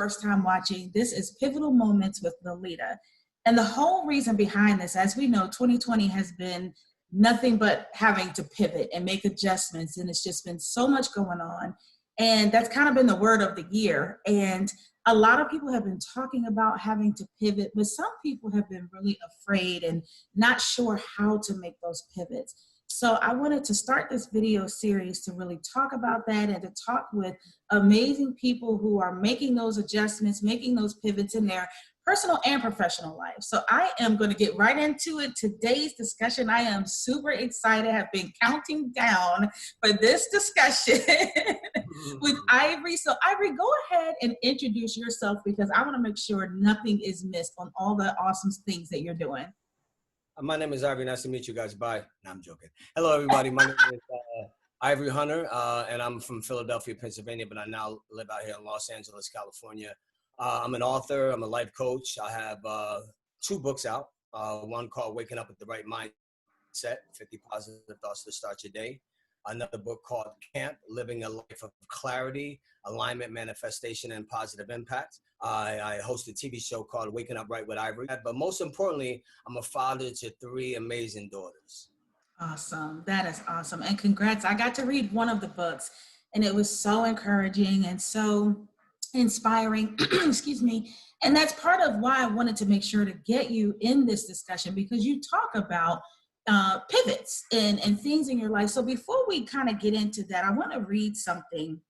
first time watching, this is Pivotal Moments with Liletta. And the whole reason behind this, as we know, 2020 has been nothing but having to pivot and make adjustments. And it's just been so much going on. And that's kind of been the word of the year. And a lot of people have been talking about having to pivot, but some people have been really afraid and not sure how to make those pivots. So I wanted to start this video series to really talk about that and to talk with amazing people who are making those adjustments, making those pivots in their personal and professional life. So I am going to get right into it. Today's discussion, I am super excited. I've been counting down for this discussion with Ivory. So Ivory, go ahead and introduce yourself because I want to make sure nothing is missed on all the awesome things that you're doing. My name is Ivory. Nice to meet you guys. Bye. No, I'm joking. Hello, everybody. My name is Ivory Hunter, and I'm from Philadelphia, Pennsylvania, but I now live out here in Los Angeles, California. I'm an author. I'm a life coach. I have 2 books out. One called Waking Up with the Right Mindset, 50 Positive Thoughts to Start Your Day. Another book called Camp, Living a Life of Clarity, Alignment, Manifestation, and Positive Impact. I host a TV show called Waking Up Right with Ivory. But most importantly, I'm a father to 3 amazing daughters. Awesome. That is awesome. And congrats. I got to read one of the books and it was so encouraging and so inspiring. Excuse me. And that's part of why I wanted to make sure to get you in this discussion because you talk about pivots and things in your life. So before we kind of get into that, I want to read something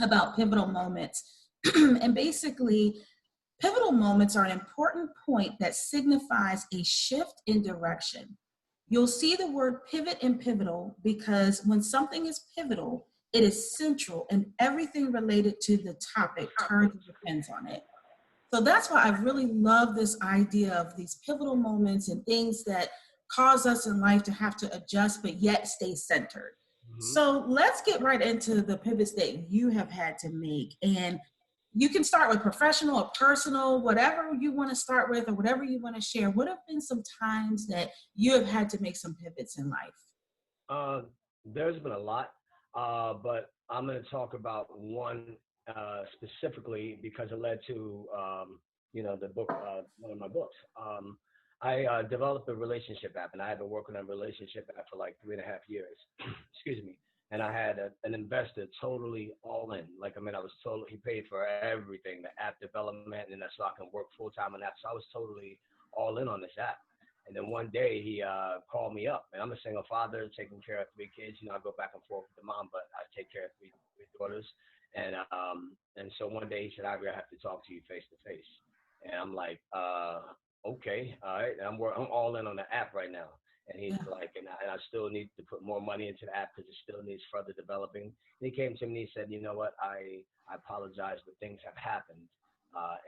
about pivotal moments. And basically, pivotal moments are an important point that signifies a shift in direction. You'll see the word pivot and pivotal because when something is pivotal, it is central and everything related to the topic turns and depends on it. So that's why I really love this idea of these pivotal moments and things that cause us in life to have to adjust, but yet stay centered. So let's get right into the pivots that you have had to make. And you can start with professional or personal, whatever you want to start with or whatever you want to share. What have been some times that you have had to make some pivots in life? There's been a lot, but I'm going to talk about one specifically because it led to, the book, one of my books. I developed a relationship app, and I had been working on a relationship app for like 3.5 years. Excuse me. And I had an investor totally all in. He paid for everything, the app development, and that's so I can work full time on that. So I was totally all in on this app. And then one day he called me up, and I'm a single father taking care of 3 kids. I go back and forth with the mom, but I take care of three daughters. And so one day he said, Ivory, I have to talk to you face to face. And I'm like, okay, all right. And I'm all in on the app right now. And he's like, and I still need to put more money into the app because it still needs further developing. And he came to me and he said, you know what, I apologize, but things have happened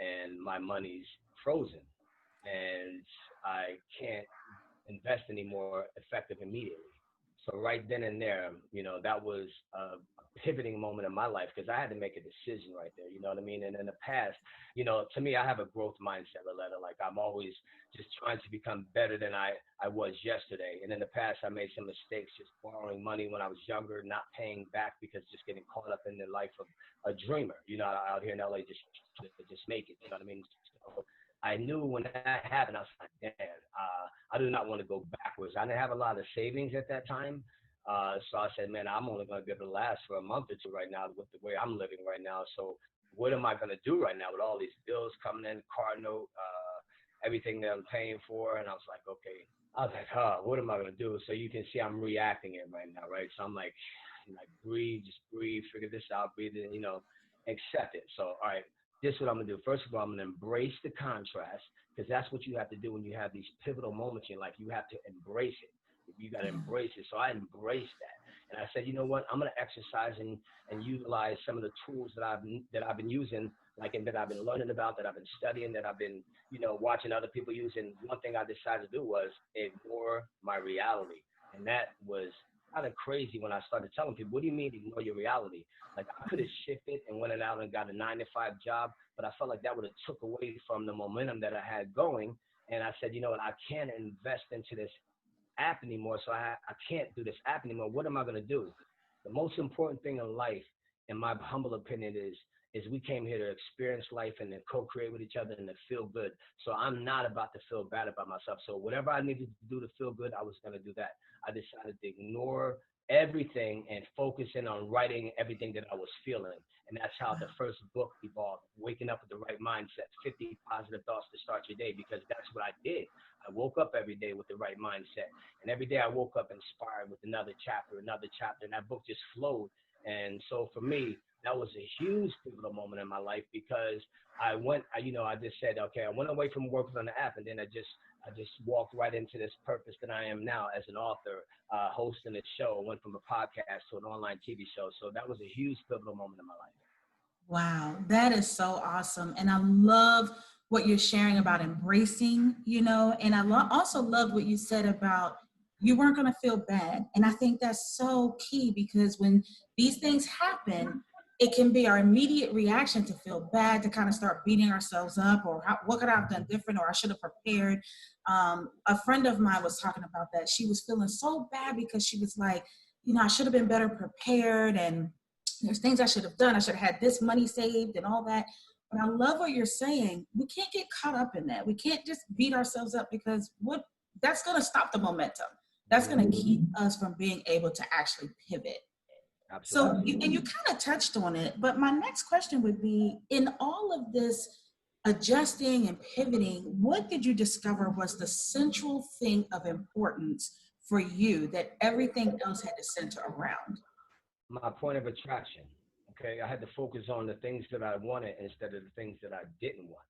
and my money's frozen and I can't invest anymore effective immediately. So right then and there, that was a pivoting moment in my life because I had to make a decision right there, you know what I mean? And in the past, to me, I have a growth mindset, Liletta. Like I'm always just trying to become better than I was yesterday. And in the past, I made some mistakes, just borrowing money when I was younger, not paying back because just getting caught up in the life of a dreamer, out here in LA, just make it, you know what I mean? So I knew when that happened, I was like, damn, I do not want to go backwards. I didn't have a lot of savings at that time. So I said, man, I'm only going to be able to last for a month or 2 right now with the way I'm living right now. So what am I going to do right now with all these bills coming in, car note, everything that I'm paying for? And I was like, okay. I was like, what am I going to do? So you can see I'm reacting it right now, right? So I'm like, breathe, just breathe, figure this out, breathe it, accept it. So, all right, this is what I'm going to do. First of all, I'm going to embrace the contrast because that's what you have to do when you have these pivotal moments in your life. You have to embrace it. You got to embrace it. So I embraced that. And I said, you know what? I'm going to exercise and utilize some of the tools that I've been using, and that I've been learning about, that I've been studying, that I've been, watching other people use. And one thing I decided to do was ignore my reality. And that was kind of crazy when I started telling people, what do you mean ignore your reality? Like I could have shifted and went out and got a 9-to-5 job, but I felt like that would have took away from the momentum that I had going. And I said, you know what? I can't invest into this app anymore, so I can't do this app anymore. What am I going to do? The most important thing in life, in my humble opinion, is we came here to experience life and then co-create with each other and to feel good. So I'm not about to feel bad about myself. So whatever I needed to do to feel good, I was going to do that. I decided to ignore everything and focus in on writing everything that I was feeling. And that's how the first book evolved, waking up with the right mindset, 50 positive thoughts to start your day, because that's what I did. I woke up every day with the right mindset. And every day I woke up inspired with another chapter, and that book just flowed. And so for me, that was a huge pivotal moment in my life because I just said, okay, I went away from working on the app, and then I just walked right into this purpose that I am now as an author, hosting a show. I went from a podcast to an online TV show. So that was a huge pivotal moment in my life. Wow, that is so awesome. And I love what you're sharing about embracing, and I also loved what you said about you weren't going to feel bad. And I think that's so key because when these things happen, it can be our immediate reaction to feel bad, to kind of start beating ourselves up, or what could I have done different, or I should have prepared. A friend of mine was talking about that. She was feeling so bad because she was like, I should have been better prepared, and there's things I should have done. I should have had this money saved and all that. But I love what you're saying. We can't get caught up in that. We can't just beat ourselves up because that's going to stop the momentum. That's going to keep us from being able to actually pivot. So, Absolutely. and you kind of touched on it, but my next question would be, in all of this adjusting and pivoting, what did you discover was the central thing of importance for you that everything else had to center around? My point of attraction. Okay, I had to focus on the things that I wanted instead of the things that I didn't want.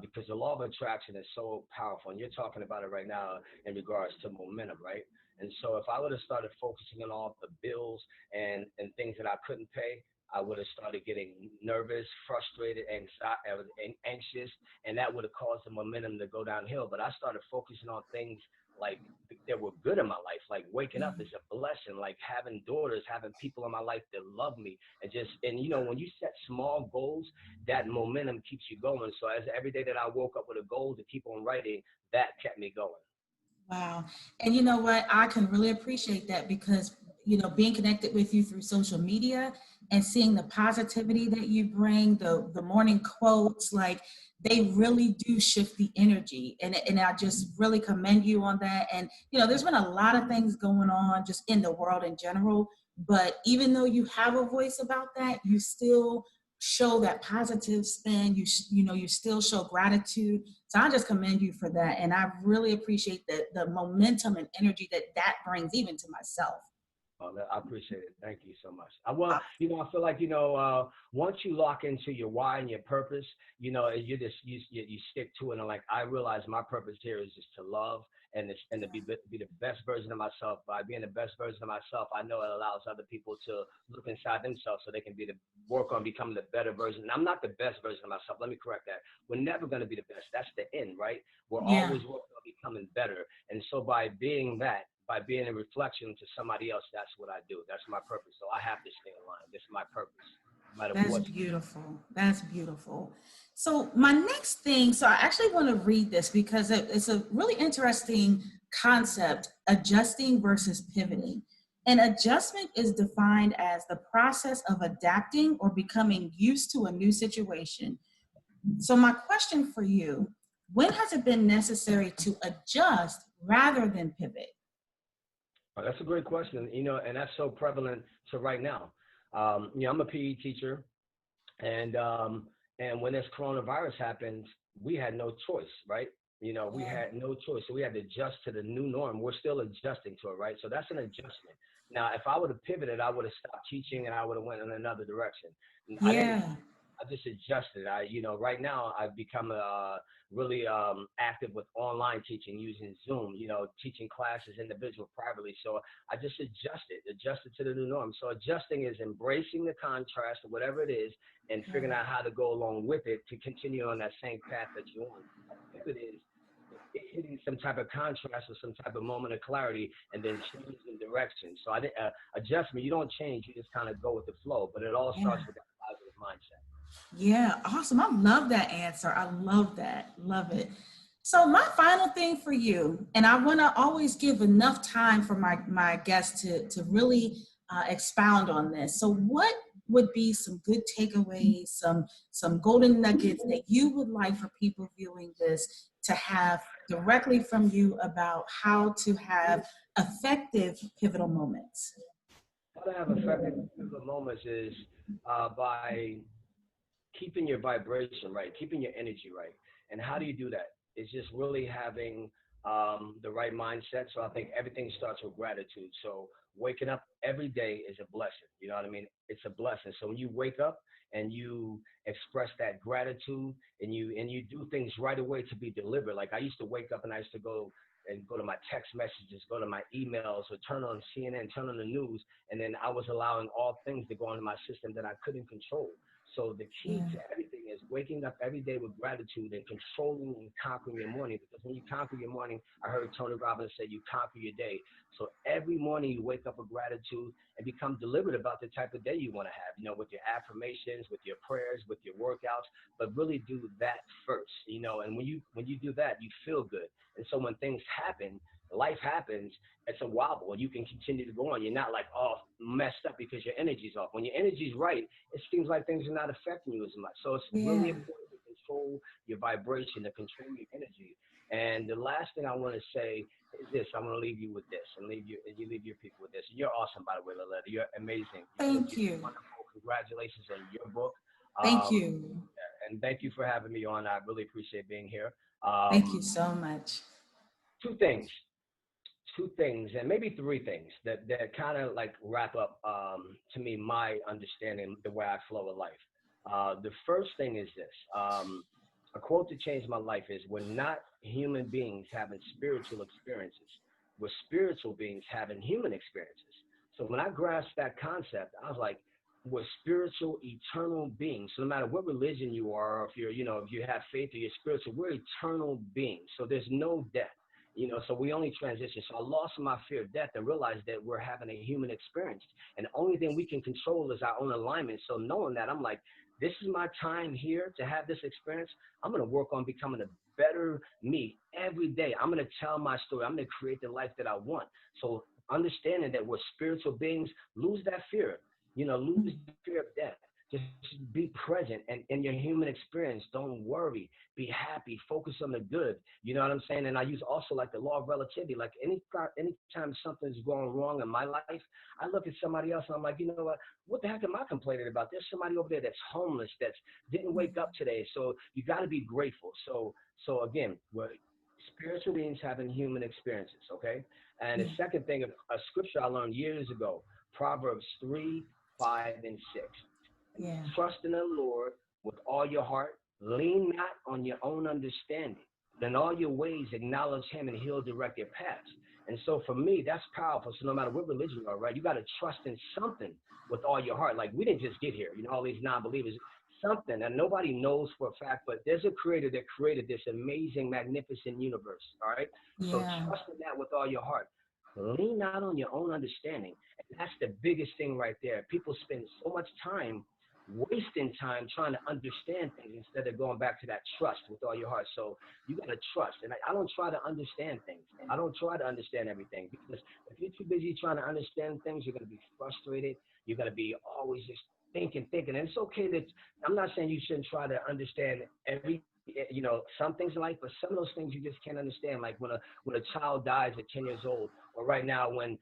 Because the law of attraction is so powerful, and you're talking about it right now in regards to momentum, right? And so, if I would have started focusing on all the bills and things that I couldn't pay, I would have started getting nervous, frustrated, anxious, and that would have caused the momentum to go downhill. But I started focusing on things like that were good in my life, like waking up is a blessing, like having daughters, having people in my life that love me, when you set small goals, that momentum keeps you going. So as every day that I woke up with a goal to keep on writing, that kept me going. Wow. And you know what? I can really appreciate that because, being connected with you through social media and seeing the positivity that you bring, the morning quotes, like they really do shift the energy. And I just really commend you on that. And, there's been a lot of things going on just in the world in general. But even though you have a voice about that, you still show that positive spin. You still show gratitude. So I just commend you for that. And I really appreciate the momentum and energy that brings even to myself. Oh, I appreciate it. Thank you so much. I feel like, once you lock into your why and your purpose, you stick to it. And like, I realize my purpose here is just to love and to be the best version of myself. By being the best version of myself, I know it allows other people to look inside themselves so they can work on becoming the better version. And I'm not the best version of myself. Let me correct that. We're never going to be the best. That's the end, right? We're Yeah. always working on becoming better. And so by being a reflection to somebody else, that's what I do. That's my purpose. So I have to stay in line. This is my purpose, no matter That's what. beautiful. That's beautiful. So my next thing, so I actually want to read this because it's a really interesting concept, adjusting versus pivoting. An adjustment is defined as the process of adapting or becoming used to a new situation. So my question for you, when has it been necessary to adjust rather than pivot? Oh, that's a great question. And that's so prevalent to right now. I'm a PE teacher, and when this coronavirus happened, we had no choice, right? We Yeah. had no choice, so we had to adjust to the new norm. We're still adjusting to it, right? So that's an adjustment. Now, if I would have pivoted, I would have stopped teaching and I would have went in another direction. I didn't. Yeah. I just adjusted. Right now I've become really active with online teaching using Zoom, teaching classes individual privately. So I just adjusted to the new norm. So adjusting is embracing the contrast or whatever it is and figuring out how to go along with it to continue on that same path that you're on. If it is hitting some type of contrast or some type of moment of clarity and then changing direction. So adjustment, you don't change, you just kind of go with the flow, but it all Yeah. starts with that positive mindset. Yeah, awesome. I love that answer. I love that. Love it. So my final thing for you, and I want to always give enough time for my guests to really expound on this. So what would be some good takeaways, some golden nuggets that you would like for people viewing this to have directly from you about how to have effective pivotal moments? How to have effective pivotal moments is by keeping your vibration right, keeping your energy right. And how do you do that? It's just really having the right mindset. So I think everything starts with gratitude. So waking up every day is a blessing. You know what I mean? It's a blessing. So when you wake up and you express that gratitude and you do things right away to be delivered. Like I used to wake up and I used to go to my text messages, go to my emails, or turn on CNN, turn on the news, and then I was allowing all things to go into my system that I couldn't control. So the key Yeah, to everything is waking up every day with gratitude and controlling and conquering your morning. Because when you conquer your morning, I heard Tony Robbins say you conquer your day. So every morning you wake up with gratitude and become deliberate about the type of day you want to have, with your affirmations, with your prayers, with your workouts, but really do that first. And when you do that, you feel good. And so when things happen, life happens, it's a wobble and you can continue to go on. You're not like, oh, messed up because your energy's off. When your energy's right, it seems like things are not affecting you as much. So it's really yeah. important to control your vibration, to control your energy. And the last thing I want to say is this. I want to leave you with this and leave your people with this. You're awesome, by the way, Liletta. You're amazing. Thank You're you. wonderful. Congratulations on your book. Thank Um, you. and thank you for having me on. I really appreciate being here. Thank you Um, so much. two things two things and maybe three things that kind of like wrap up to me my understanding the way I flow with life. The first thing is this. A quote that changed my life is, we're not human beings having spiritual experiences. We're spiritual beings having human experiences. So when I grasped that concept, I was like, we're spiritual, eternal beings. So no matter what religion you are, or if you have faith or you're spiritual, we're eternal beings. So there's no death. So we only transition. So I lost my fear of death and realized that we're having a human experience. And the only thing we can control is our own alignment. So knowing that, I'm like, this is my time here to have this experience. I'm going to work on becoming a better me every day. I'm going to tell my story. I'm going to create the life that I want. So understanding that we're spiritual beings, lose that fear, lose the fear of death. Just be present and in your human experience. Don't worry. Be happy. Focus on the good. You know what I'm saying? And I use also like the law of relativity. Like anytime something's going wrong in my life, I look at somebody else and I'm like, you know what the heck am I complaining about? There's somebody over there that's homeless, that's didn't wake up today. So you got to be grateful. So again, we're spiritual beings having human experiences. Okay. And the Yeah, second thing, a scripture I learned years ago, Proverbs 3, 5, and 6. yeah, Trust in the Lord with all your heart. Lean not on your own understanding. But in all your ways, acknowledge Him, and He'll direct your paths. And so for me, that's powerful. So no matter what religion you are, right, you got to trust in something with all your heart. Like we didn't just get here, all these non-believers, something that nobody knows for a fact, but there's a creator that created this amazing, magnificent universe. All right. So yeah, trust in that with all your heart. Lean not on your own understanding. And that's the biggest thing right there. People spend so much time wasting time trying to understand things instead of going back to that trust with all your heart. So you got to trust. And I don't try to understand things. I don't try to understand everything, because if you're too busy trying to understand things, you're going to be frustrated. You're going to be always just thinking. And it's okay that I'm not saying you shouldn't try to understand some things in life, but some of those things you just can't understand. Like when a child dies at 10 years old, or right now when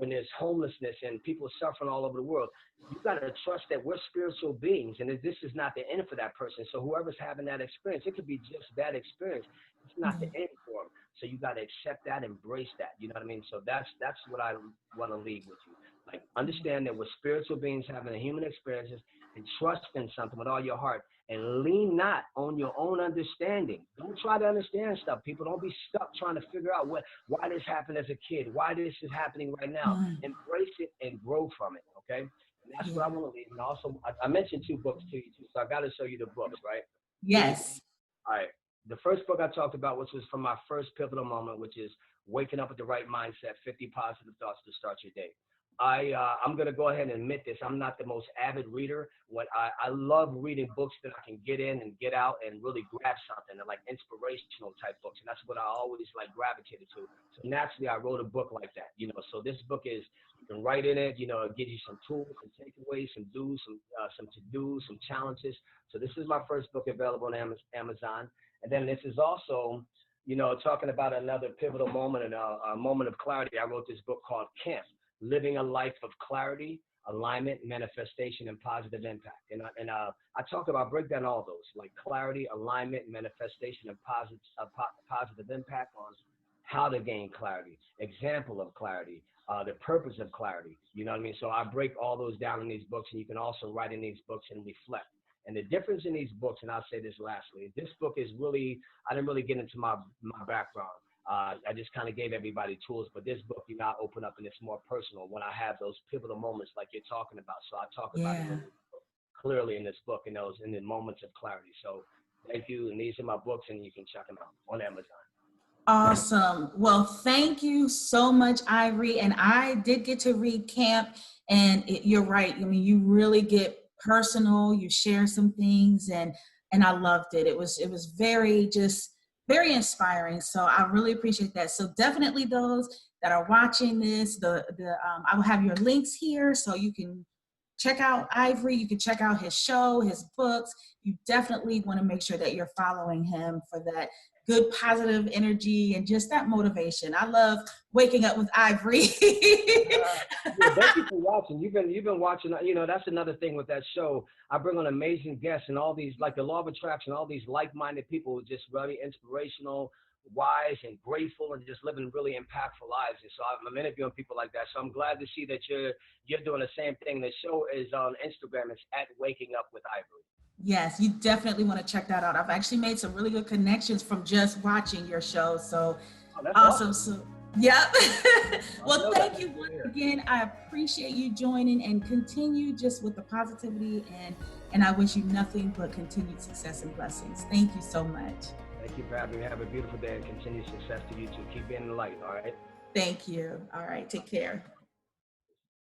there's homelessness and people are suffering all over the world, you got to trust that we're spiritual beings and that this is not the end for that person. So whoever's having that experience, it could be just that experience. It's not the yeah, end for them. So you got to accept that, embrace that. You know what I mean? So that's what I want to leave with you. Like understand that we're spiritual beings having a human experiences, and trust in something with all your heart, and lean not on your own understanding. Don't try to understand stuff. People, don't be stuck trying to figure out why this happened as a kid, why this is happening right now. mm, Embrace it and grow from it. Okay. And that's yeah. what I want to leave. And also, I mentioned two books to you too, so I got to show you the books, right? Yes. All right. The first book I talked about, which was from my first pivotal moment, which is Waking Up with the Right Mindset, 50 Positive Thoughts to Start Your Day. I'm gonna go ahead and admit this. I'm not the most avid reader. When I love reading books that I can get in and get out and really grab something, and like inspirational type books, and that's what I always like gravitated to. So naturally, I wrote a book like that. So this book is, you can write in it. It gives you some tools, some takeaways, some do's, some to dos, some challenges. So this is my first book available on Amazon, and then this is also, talking about another pivotal moment and a moment of clarity. I wrote this book called Camp: Living a Life of Clarity, Alignment, Manifestation, and Positive Impact. I talk about, break down all those, like clarity, alignment, manifestation, and positive impact, on how to gain clarity, example of clarity, the purpose of clarity. You know what I mean? So I break all those down in these books, and you can also write in these books and reflect. And the difference in these books, and I'll say this lastly, this book is really, I didn't really get into my background. I just kind of gave everybody tools, but this book, I open up and it's more personal when I have those pivotal moments like you're talking about. So I talk about it Yeah. really clearly in this book, and those in the moments of clarity. So thank you. And these are my books, and you can check them out on Amazon. Awesome. Well, thank you so much, Ivory. And I did get to read Camp, and you're right. I mean, you really get personal. You share some things, and I loved it. It was very, just very inspiring. So I really appreciate that. So definitely those that are watching this, I will have your links here so you can check out Ivory. You can check out his show, his books. You definitely want to make sure that you're following him for that good positive energy and just that motivation. I love waking up with Ivory. Yeah, thank you for watching. You've been watching. That's another thing with that show. I bring on amazing guests and all these, like the law of attraction, all these like-minded people, just really inspirational, wise, and grateful, and just living really impactful lives. And so I'm interviewing people like that. So I'm glad to see that you're doing the same thing. The show is on Instagram. It's at Waking Up with Ivory. Yes, you definitely want to check that out. I've actually made some really good connections from just watching your show. So Oh, that's awesome. awesome. So, yep. Well, thank That's you once here. again. I appreciate you joining, and continue just with the positivity, and I wish you nothing but continued success and blessings. Thank you so much. Thank you for having me. Have a beautiful day and continued success to you too. Keep being the light. All right. Thank you. All right. Take care.